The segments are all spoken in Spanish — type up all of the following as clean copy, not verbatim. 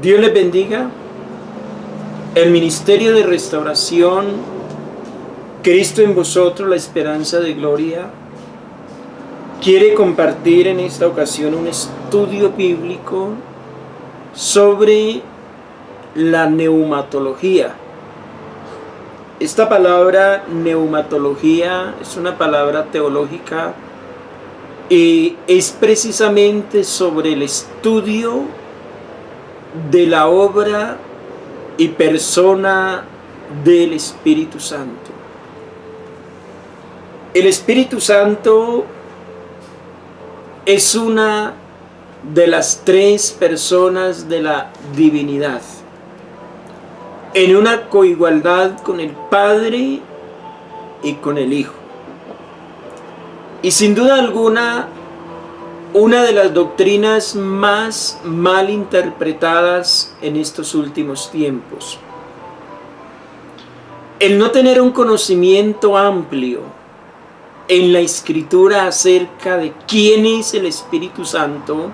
Dios les bendiga. El Ministerio de Restauración, Cristo en vosotros, la esperanza de gloria, quiere compartir en esta ocasión un estudio bíblico sobre la neumatología. Esta palabra neumatología es una palabra teológica y es precisamente sobre el estudio de la obra y persona del Espíritu Santo. El Espíritu Santo es una de las tres personas de la divinidad, en una coigualdad con el Padre y con el Hijo. Y sin duda alguna, una de las doctrinas más mal interpretadas en estos últimos tiempos. El no tener un conocimiento amplio en la Escritura acerca de quién es el Espíritu Santo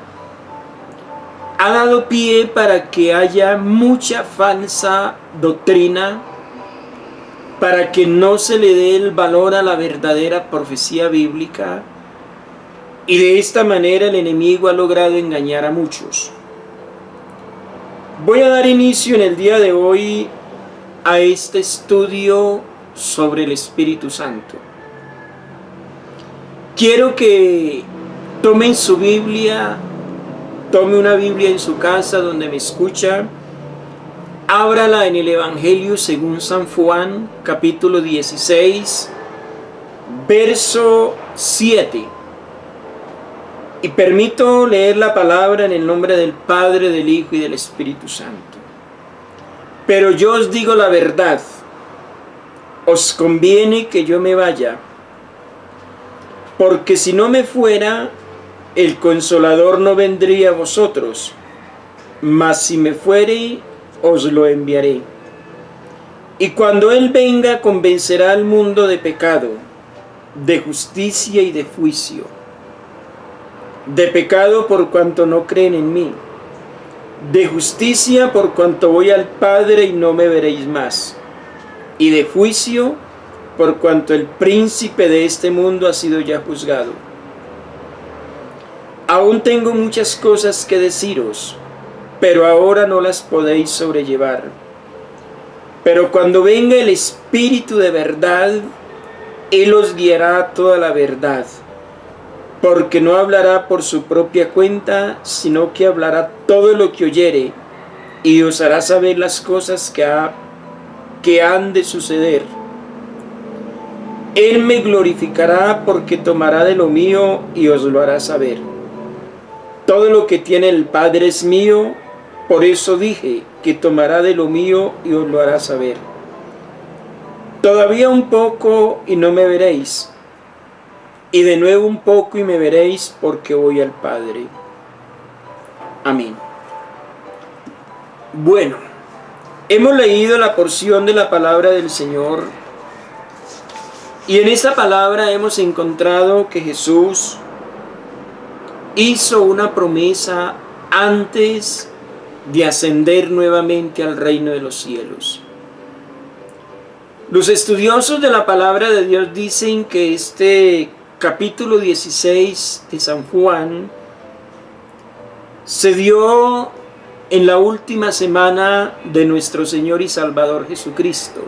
ha dado pie para que haya mucha falsa doctrina, para que no se le dé el valor a la verdadera profecía bíblica, y de esta manera el enemigo ha logrado engañar a muchos. Voy a dar inicio en el día de hoy a este estudio sobre el Espíritu Santo. Quiero que tomen su Biblia, tome una Biblia en su casa donde me escucha, ábrala en el Evangelio según San Juan, capítulo 16, verso 7. Y permito leer la palabra en el nombre del Padre, del Hijo y del Espíritu Santo. Pero yo os digo la verdad, os conviene que yo me vaya, porque si no me fuera, el Consolador no vendría a vosotros, mas si me fuere, os lo enviaré. Y cuando Él venga, convencerá al mundo de pecado, de justicia y de juicio. De pecado por cuanto no creen en mí, de justicia por cuanto voy al Padre y no me veréis más, y de juicio por cuanto el príncipe de este mundo ha sido ya juzgado. Aún tengo muchas cosas que deciros, pero ahora no las podéis sobrellevar. Pero cuando venga el Espíritu de verdad, Él os guiará a toda la verdad, porque no hablará por su propia cuenta, sino que hablará todo lo que oyere, y os hará saber las cosas que han de suceder. Él me glorificará, porque tomará de lo mío y os lo hará saber. Todo lo que tiene el Padre es mío, por eso dije que tomará de lo mío y os lo hará saber. Todavía un poco y no me veréis, y de nuevo un poco y me veréis, porque voy al Padre. Amén. Bueno, hemos leído la porción de la palabra del Señor, y en esta palabra hemos encontrado que Jesús hizo una promesa antes de ascender nuevamente al reino de los cielos. Los estudiosos de la palabra de Dios dicen que este capítulo 16 de San Juan se dio en la última semana de nuestro Señor y Salvador Jesucristo.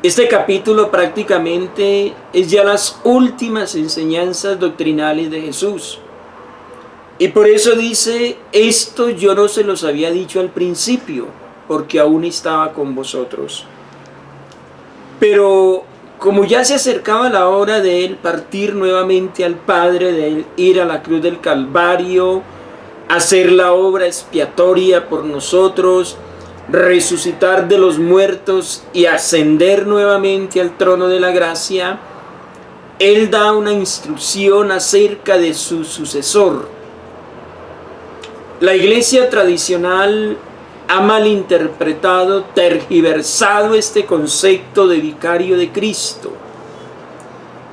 Este capítulo prácticamente es ya las últimas enseñanzas doctrinales de Jesús. Y por eso dice, esto yo no se los había dicho al principio, porque aún estaba con vosotros. Pero como ya se acercaba la hora de Él partir nuevamente al Padre, de Él ir a la cruz del Calvario, hacer la obra expiatoria por nosotros, resucitar de los muertos y ascender nuevamente al trono de la gracia, Él da una instrucción acerca de su sucesor. La iglesia tradicional ha malinterpretado, tergiversado este concepto de vicario de Cristo.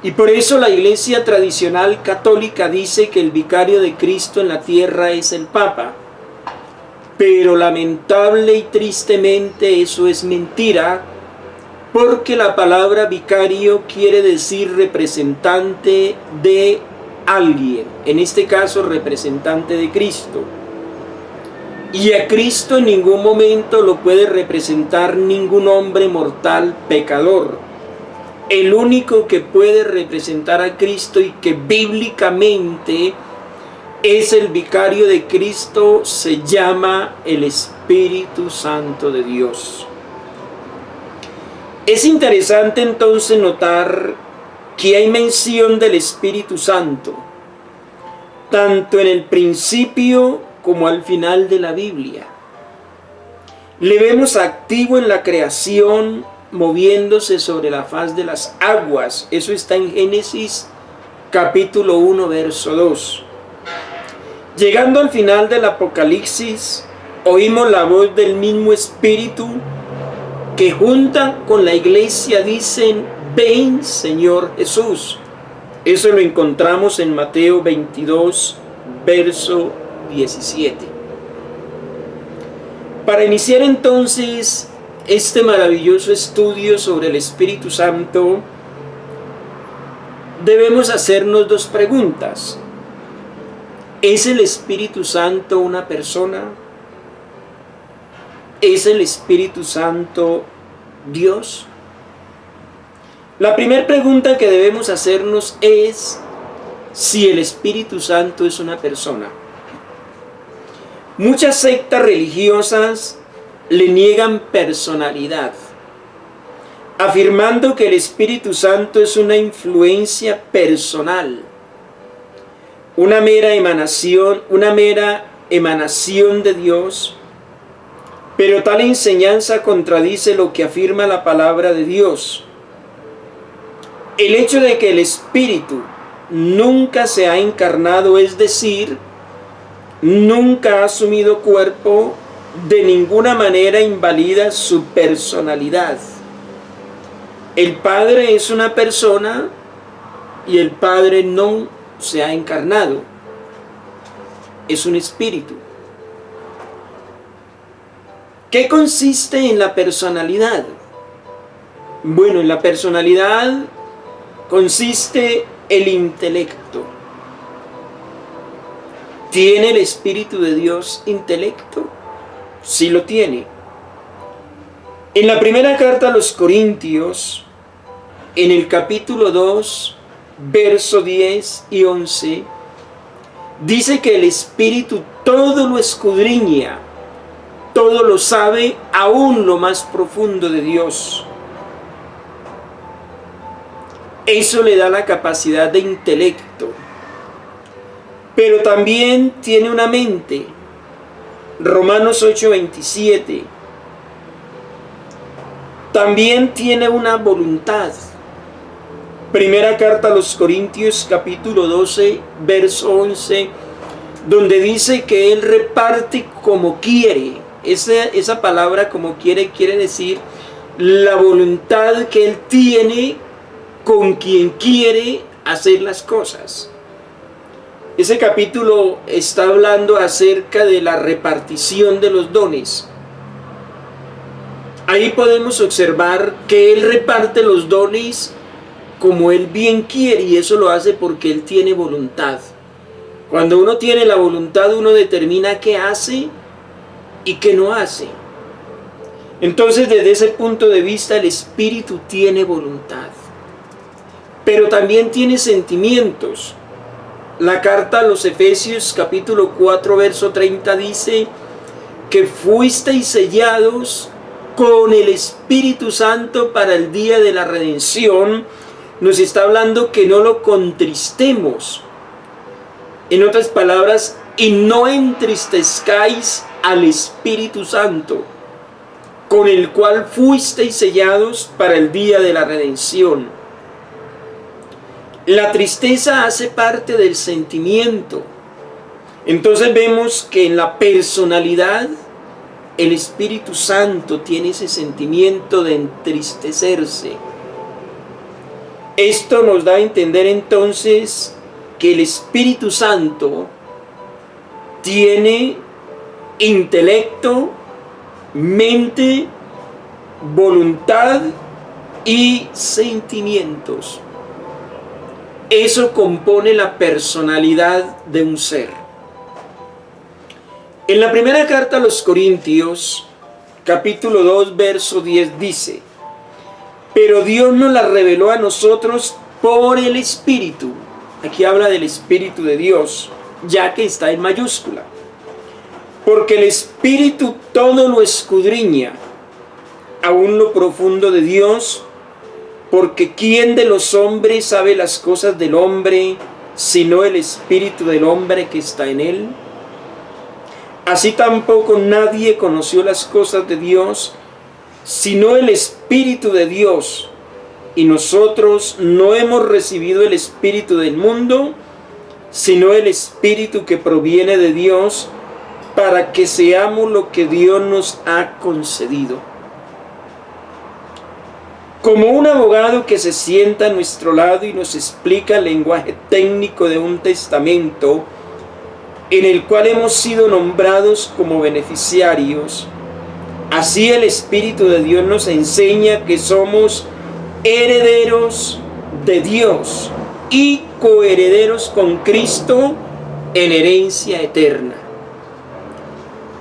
Y por eso la iglesia tradicional católica dice que el vicario de Cristo en la tierra es el Papa. Pero lamentable y tristemente eso es mentira, porque la palabra vicario quiere decir representante de alguien, en este caso representante de Cristo. Y a Cristo en ningún momento lo puede representar ningún hombre mortal pecador. El único que puede representar a Cristo y que bíblicamente es el vicario de Cristo se llama el Espíritu Santo de Dios. Es interesante entonces notar que hay mención del Espíritu Santo, tanto en el principio como al final de la Biblia. Le vemos activo en la creación, moviéndose sobre la faz de las aguas. Eso está en Génesis capítulo 1, verso 2. Llegando al final del Apocalipsis, oímos la voz del mismo Espíritu que junta con la iglesia dicen: ven, Señor Jesús. Eso lo encontramos en Mateo 22, verso 17. Para iniciar entonces este maravilloso estudio sobre el Espíritu Santo, debemos hacernos dos preguntas. ¿Es el Espíritu Santo una persona? ¿Es el Espíritu Santo Dios? La primera pregunta que debemos hacernos es si el Espíritu Santo es una persona. Muchas sectas religiosas le niegan personalidad, afirmando que el Espíritu Santo es una influencia personal, una mera emanación de Dios. Pero tal enseñanza contradice lo que afirma la palabra de Dios. El hecho de que el Espíritu nunca se ha encarnado, es decir, nunca ha asumido cuerpo, de ninguna manera invalida su personalidad. El Padre es una persona y el Padre no se ha encarnado. Es un espíritu. ¿Qué consiste en la personalidad? Bueno, en la personalidad consiste el intelecto. ¿Tiene el Espíritu de Dios intelecto? Sí lo tiene. En la primera carta a los Corintios, en el capítulo 2, verso 10 y 11, dice que el Espíritu todo lo escudriña, todo lo sabe, aún lo más profundo de Dios. Eso le da la capacidad de intelecto. Pero también tiene una mente. Romanos 8:27. También tiene una voluntad. Primera carta a los Corintios, capítulo 12, verso 11, donde dice que Él reparte como quiere. Esa palabra como quiere decir la voluntad que Él tiene con quien quiere hacer las cosas. Ese capítulo está hablando acerca de la repartición de los dones. Ahí podemos observar que Él reparte los dones como Él bien quiere, y eso lo hace porque Él tiene voluntad. Cuando uno tiene la voluntad, uno determina qué hace y qué no hace. Entonces, desde ese punto de vista, el Espíritu tiene voluntad, pero también tiene sentimientos. La carta a los Efesios capítulo 4 verso 30 dice que fuisteis sellados con el Espíritu Santo para el día de la redención. Nos está hablando que no lo contristemos. En otras palabras, y no entristezcáis al Espíritu Santo, con el cual fuisteis sellados para el día de la redención. La tristeza hace parte del sentimiento. Entonces vemos que en la personalidad el Espíritu Santo tiene ese sentimiento de entristecerse. Esto nos da a entender entonces que el Espíritu Santo tiene intelecto, mente, voluntad y sentimientos. Eso compone la personalidad de un ser. En la primera carta a los Corintios, capítulo 2, verso 10 dice: pero Dios nos la reveló a nosotros por el Espíritu. Aquí habla del Espíritu de Dios, ya que está en mayúscula. Porque el Espíritu todo lo escudriña, aún lo profundo de Dios, porque ¿quién de los hombres sabe las cosas del hombre, sino el Espíritu del hombre que está en él? Así tampoco nadie conoció las cosas de Dios, sino el Espíritu de Dios. Y nosotros no hemos recibido el Espíritu del mundo, sino el Espíritu que proviene de Dios, para que seamos lo que Dios nos ha concedido. Como un abogado que se sienta a nuestro lado y nos explica el lenguaje técnico de un testamento en el cual hemos sido nombrados como beneficiarios, así el Espíritu de Dios nos enseña que somos herederos de Dios y coherederos con Cristo en herencia eterna.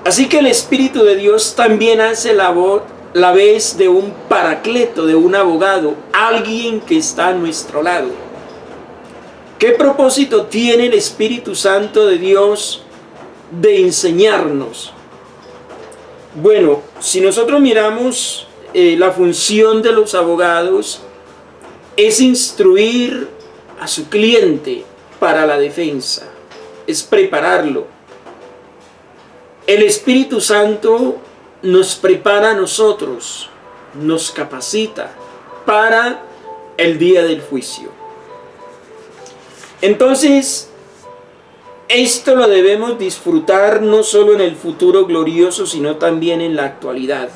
Así que el Espíritu de Dios también hace la vez de un paracleto, de un abogado, alguien que está a nuestro lado. ¿Qué propósito tiene el Espíritu Santo de Dios de enseñarnos? Bueno, si nosotros miramos la función de los abogados, es instruir a su cliente para la defensa, es prepararlo. El Espíritu Santo nos prepara a nosotros, nos capacita para el día del juicio. Entonces, esto lo debemos disfrutar no solo en el futuro glorioso, sino también en la actualidad.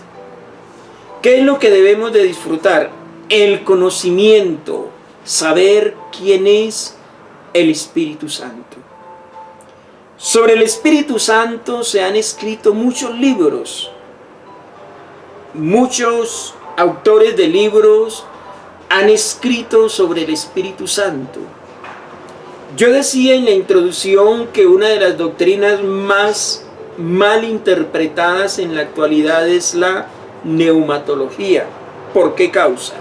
¿Qué es lo que debemos de disfrutar? El conocimiento, saber quién es el Espíritu Santo. Sobre el Espíritu Santo se han escrito muchos libros. Muchos autores de libros han escrito sobre el Espíritu Santo. Yo decía en la introducción que una de las doctrinas más mal interpretadas en la actualidad es la neumatología. ¿Por qué causa?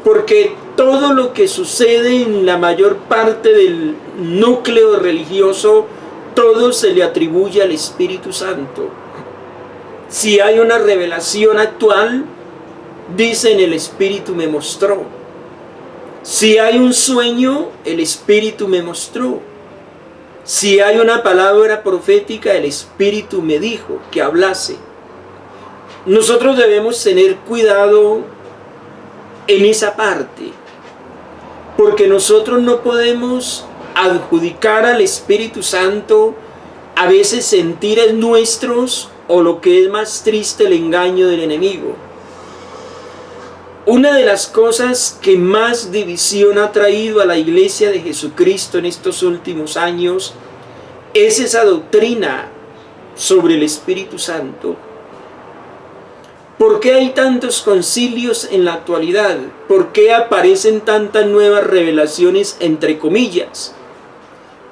Porque todo lo que sucede en la mayor parte del núcleo religioso, todo se le atribuye al Espíritu Santo. Si hay una revelación actual, dicen el Espíritu me mostró. Si hay un sueño, el Espíritu me mostró. Si hay una palabra profética, el Espíritu me dijo que hablase. Nosotros debemos tener cuidado en esa parte, porque nosotros no podemos adjudicar al Espíritu Santo a veces sentires nuestros o, lo que es más triste, el engaño del enemigo. Una de las cosas que más división ha traído a la Iglesia de Jesucristo en estos últimos años es esa doctrina sobre el Espíritu Santo. ¿Por qué hay tantos concilios en la actualidad? ¿Por qué aparecen tantas nuevas revelaciones entre comillas?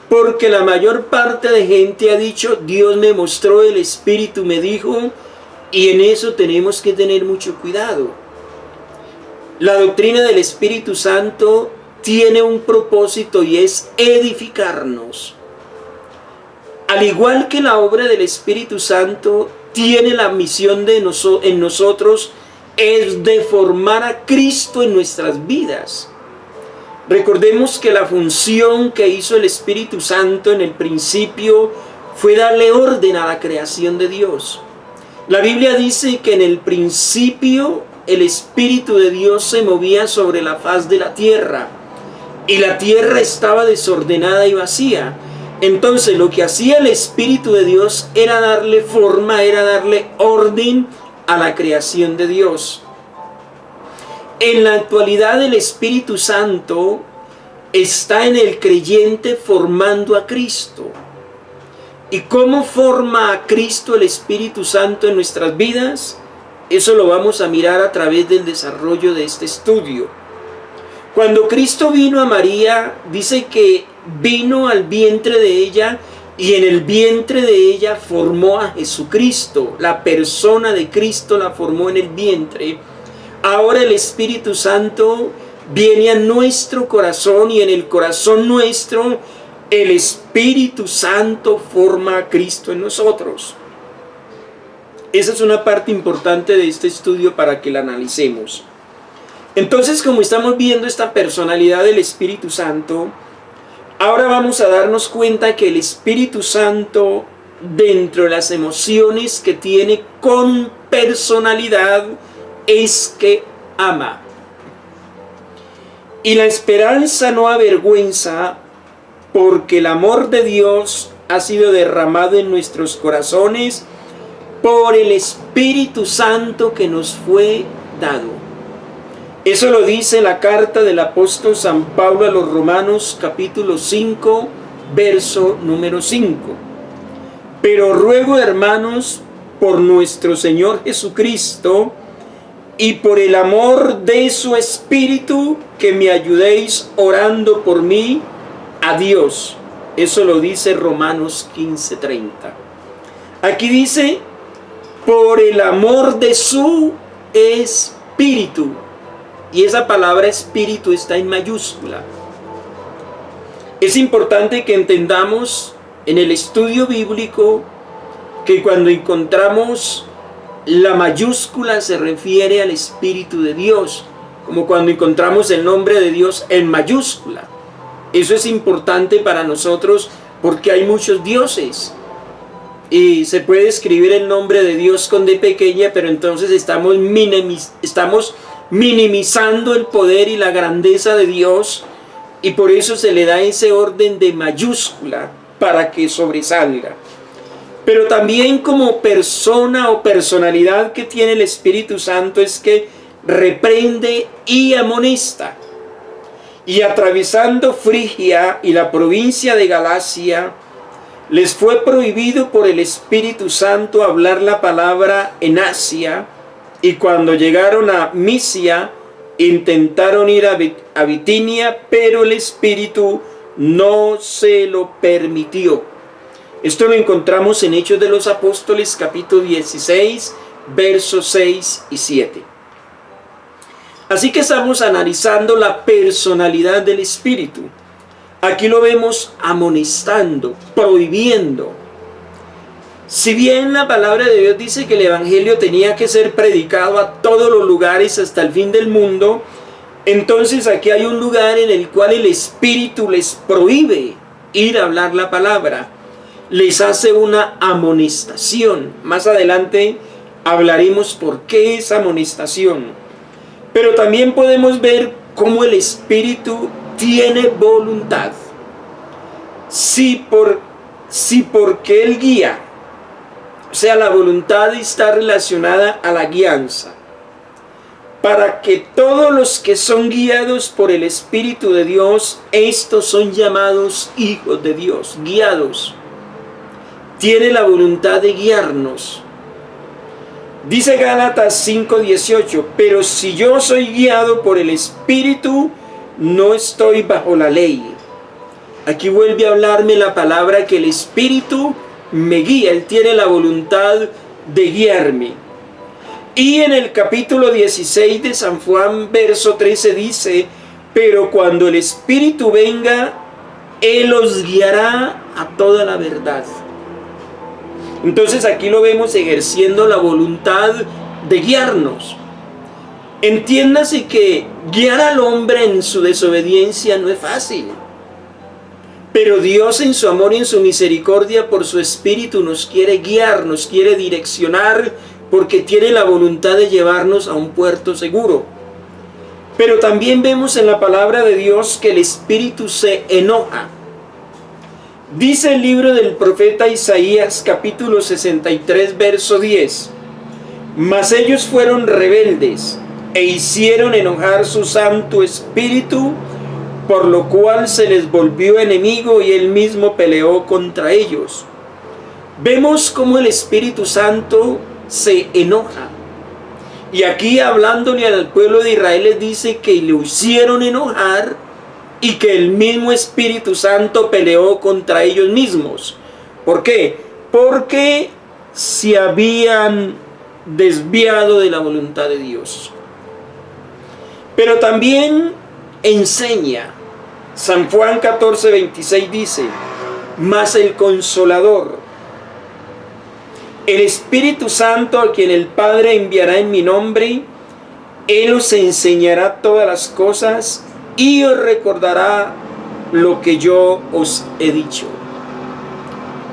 Porque la mayor parte de gente ha dicho, Dios me mostró, el Espíritu me dijo, y en eso tenemos que tener mucho cuidado. La doctrina del Espíritu Santo tiene un propósito y es edificarnos. Al igual que la obra del Espíritu Santo tiene la misión en nosotros, es de formar a Cristo en nuestras vidas. Recordemos que la función que hizo el Espíritu Santo en el principio fue darle orden a la creación de Dios. La Biblia dice que en el principio el Espíritu de Dios se movía sobre la faz de la tierra y la tierra estaba desordenada y vacía. Entonces lo que hacía el Espíritu de Dios era darle forma, era darle orden a la creación de Dios. En la actualidad el Espíritu Santo está en el creyente formando a Cristo. ¿Y cómo forma a Cristo el Espíritu Santo en nuestras vidas? Eso lo vamos a mirar a través del desarrollo de este estudio. Cuando Cristo vino a María, dice que vino al vientre de ella y en el vientre de ella formó a Jesucristo. La persona de Cristo la formó en el vientre. Ahora el Espíritu Santo viene a nuestro corazón y en el corazón nuestro el Espíritu Santo forma a Cristo en nosotros. Esa es una parte importante de este estudio para que la analicemos. Entonces, como estamos viendo esta personalidad del Espíritu Santo, ahora vamos a darnos cuenta que el Espíritu Santo, dentro de las emociones que tiene con personalidad, es que ama. Y la esperanza no avergüenza, porque el amor de Dios ha sido derramado en nuestros corazones por el Espíritu Santo que nos fue dado. Eso lo dice la carta del apóstol San Pablo a los Romanos, capítulo 5, verso número 5. Pero ruego, hermanos, por nuestro Señor Jesucristo y por el amor de su Espíritu, que me ayudéis orando por mí a Dios. Eso lo dice Romanos 15:30. Aquí dice, por el amor de su Espíritu. Y esa palabra espíritu está en mayúscula. Es importante que entendamos en el estudio bíblico que cuando encontramos la mayúscula se refiere al Espíritu de Dios, como cuando encontramos el nombre de Dios en mayúscula. Eso es importante para nosotros porque hay muchos dioses. Y se puede escribir el nombre de Dios con D pequeña, pero entonces estamos minimizando el poder y la grandeza de Dios, y por eso se le da ese orden de mayúscula para que sobresalga. Pero también como persona o personalidad que tiene el Espíritu Santo es que reprende y amonesta. Y atravesando Frigia y la provincia de Galacia, les fue prohibido por el Espíritu Santo hablar la palabra en Asia, y cuando llegaron a Misia, intentaron ir a Bitinia, pero el Espíritu no se lo permitió. Esto lo encontramos en Hechos de los Apóstoles, capítulo 16, versos 6 y 7. Así que estamos analizando la personalidad del Espíritu. Aquí lo vemos amonestando, prohibiendo. Si bien la palabra de Dios dice que el Evangelio tenía que ser predicado a todos los lugares hasta el fin del mundo, entonces aquí hay un lugar en el cual el Espíritu les prohíbe ir a hablar la palabra. Les hace una amonestación. Más adelante hablaremos por qué es amonestación. Pero también podemos ver cómo el Espíritu tiene voluntad. Sí, porque Él guía. O sea, la voluntad está relacionada a la guianza. Para que todos los que son guiados por el Espíritu de Dios, estos son llamados hijos de Dios, guiados. Tiene la voluntad de guiarnos. Dice Gálatas 5:18, pero si yo soy guiado por el Espíritu, no estoy bajo la ley. Aquí vuelve a hablarme la palabra que el Espíritu me guía. Él tiene la voluntad de guiarme. Y en el capítulo 16 de San Juan, verso 13 dice, pero cuando el Espíritu venga, Él os guiará a toda la verdad. Entonces aquí lo vemos ejerciendo la voluntad de guiarnos. Entiéndase que guiar al hombre en su desobediencia no es fácil. Pero Dios en su amor y en su misericordia por su Espíritu nos quiere guiar, nos quiere direccionar, porque tiene la voluntad de llevarnos a un puerto seguro. Pero también vemos en la palabra de Dios que el Espíritu se enoja. Dice el libro del profeta Isaías, capítulo 63, verso 10. Mas ellos fueron rebeldes e hicieron enojar su Santo Espíritu, por lo cual se les volvió enemigo y él mismo peleó contra ellos. vemos cómo el Espíritu Santo se enoja. Y aquí hablándole al pueblo de Israel les dice que lo hicieron enojar y que el mismo Espíritu Santo peleó contra ellos mismos. ¿Por qué? Porque se habían desviado de la voluntad de Dios. Pero también enseña. San Juan 14:26 dice: mas el Consolador, el Espíritu Santo, a quien el Padre enviará en mi nombre, Él os enseñará todas las cosas y os recordará lo que yo os he dicho.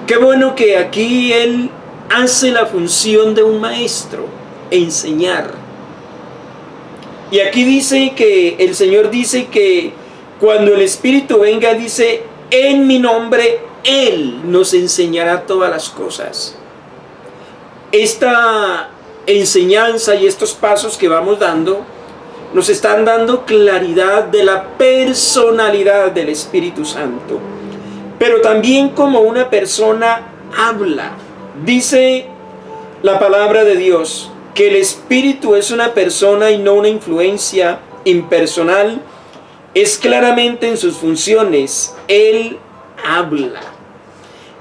Qué bueno que aquí Él hace la función de un maestro, enseñar. Y aquí dice que el Señor dice que cuando el Espíritu venga, dice, en mi nombre Él nos enseñará todas las cosas. Esta enseñanza y estos pasos que vamos dando nos están dando claridad de la personalidad del Espíritu Santo. Pero también como una persona habla. Dice la palabra de Dios que el Espíritu es una persona y no una influencia impersonal. Es claramente en sus funciones. Él habla.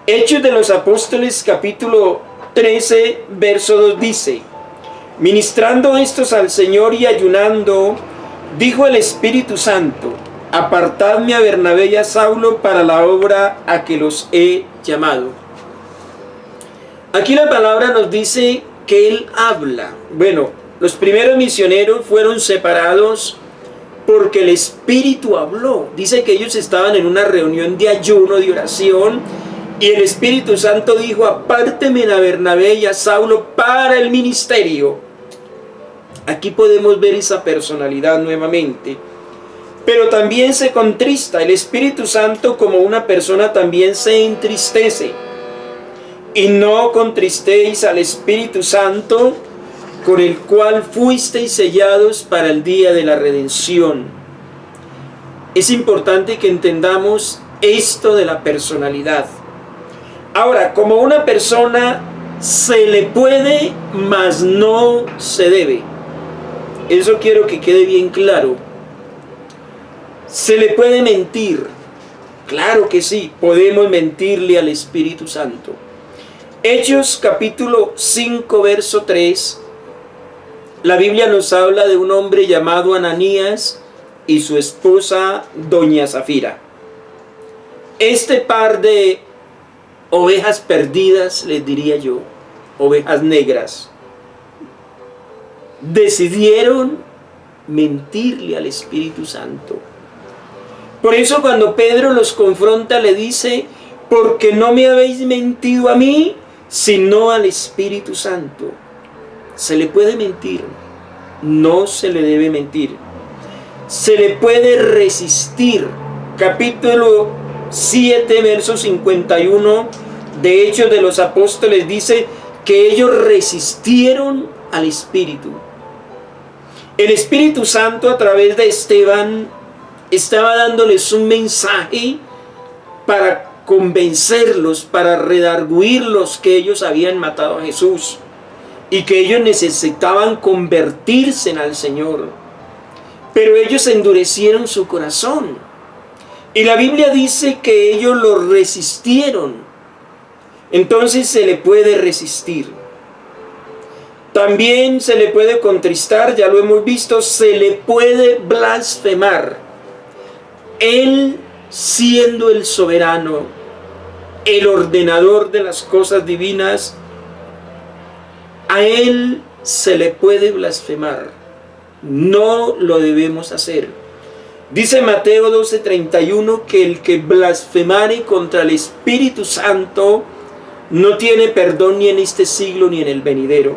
Hechos de los Apóstoles capítulo 13, verso 2 dice: ministrando estos al Señor y ayunando, dijo el Espíritu Santo: apartadme a Bernabé y a Saulo para la obra a que los he llamado. Aquí la palabra nos dice que Él habla. Bueno, los primeros misioneros fueron separados porque el Espíritu habló. Dice que ellos estaban en una reunión de ayuno, de oración, y el Espíritu Santo dijo: apárteme a Bernabé y a Saulo para el ministerio. Aquí podemos ver esa personalidad nuevamente. Pero también se contrista. El Espíritu Santo como una persona también se entristece. Y no contristéis al Espíritu Santo, con el cual fuisteis sellados para el día de la redención. Es importante que entendamos esto de la personalidad. Ahora, como una persona se le puede, mas no se debe. Eso quiero que quede bien claro. ¿Se le puede mentir? Claro que sí, podemos mentirle al Espíritu Santo. Hechos capítulo 5, verso 3. La Biblia nos habla de un hombre llamado Ananías y su esposa Doña Zafira. Este par de ovejas perdidas, les diría yo, ovejas negras, decidieron mentirle al Espíritu Santo. Por eso cuando Pedro los confronta le dice: porque no me habéis mentido a mí, sino al Espíritu Santo. ¿Se le puede mentir? No se le debe mentir. Se le puede resistir. Capítulo 7, verso 51 de Hechos de los Apóstoles dice que ellos resistieron al Espíritu. El Espíritu Santo, a través de Esteban, estaba dándoles un mensaje para convencerlos, para redarguirlos que ellos habían matado a Jesús y que ellos necesitaban convertirse al Señor. Pero ellos endurecieron su corazón. Y la Biblia dice que ellos lo resistieron. Entonces se le puede resistir. También se le puede contristar, ya lo hemos visto, se le puede blasfemar. Él, siendo el soberano, el ordenador de las cosas divinas, a Él se le puede blasfemar. No lo debemos hacer. Dice Mateo 12:31 que el que blasfemare contra el Espíritu Santo no tiene perdón ni en este siglo ni en el venidero.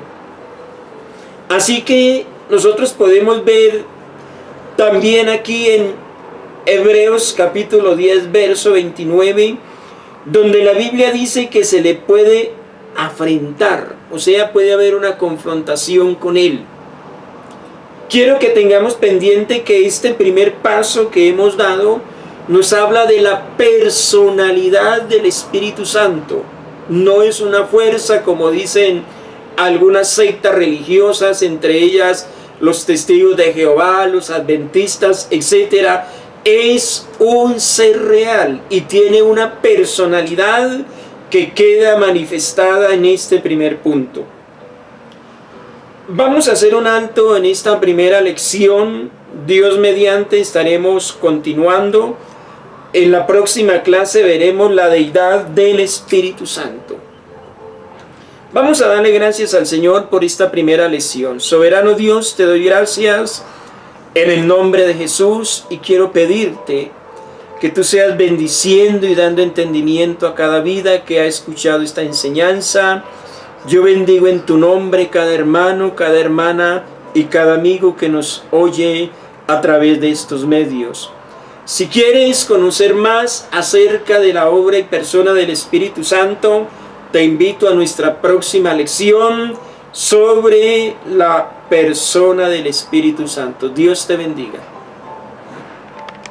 Así que nosotros podemos ver también aquí en Hebreos capítulo 10, verso 29, donde la Biblia dice que se le puede afrentar, o sea, puede haber una confrontación con Él. Quiero que tengamos pendiente que este primer paso que hemos dado nos habla de la personalidad del Espíritu Santo, no es una fuerza como dicen algunas sectas religiosas, entre ellas los testigos de Jehová, los adventistas, etc. Es un ser real y tiene una personalidad que queda manifestada en este primer punto. Vamos a hacer un alto en esta primera lección. Dios mediante estaremos continuando. En la próxima clase veremos la deidad del Espíritu Santo. Vamos a darle gracias al Señor por esta primera lección. Soberano Dios, te doy gracias en el nombre de Jesús y quiero pedirte que tú seas bendiciendo y dando entendimiento a cada vida que ha escuchado esta enseñanza. Yo bendigo en tu nombre cada hermano, cada hermana y cada amigo que nos oye a través de estos medios. Si quieres conocer más acerca de la obra y persona del Espíritu Santo, te invito a nuestra próxima lección sobre la persona del Espíritu Santo. Dios te bendiga.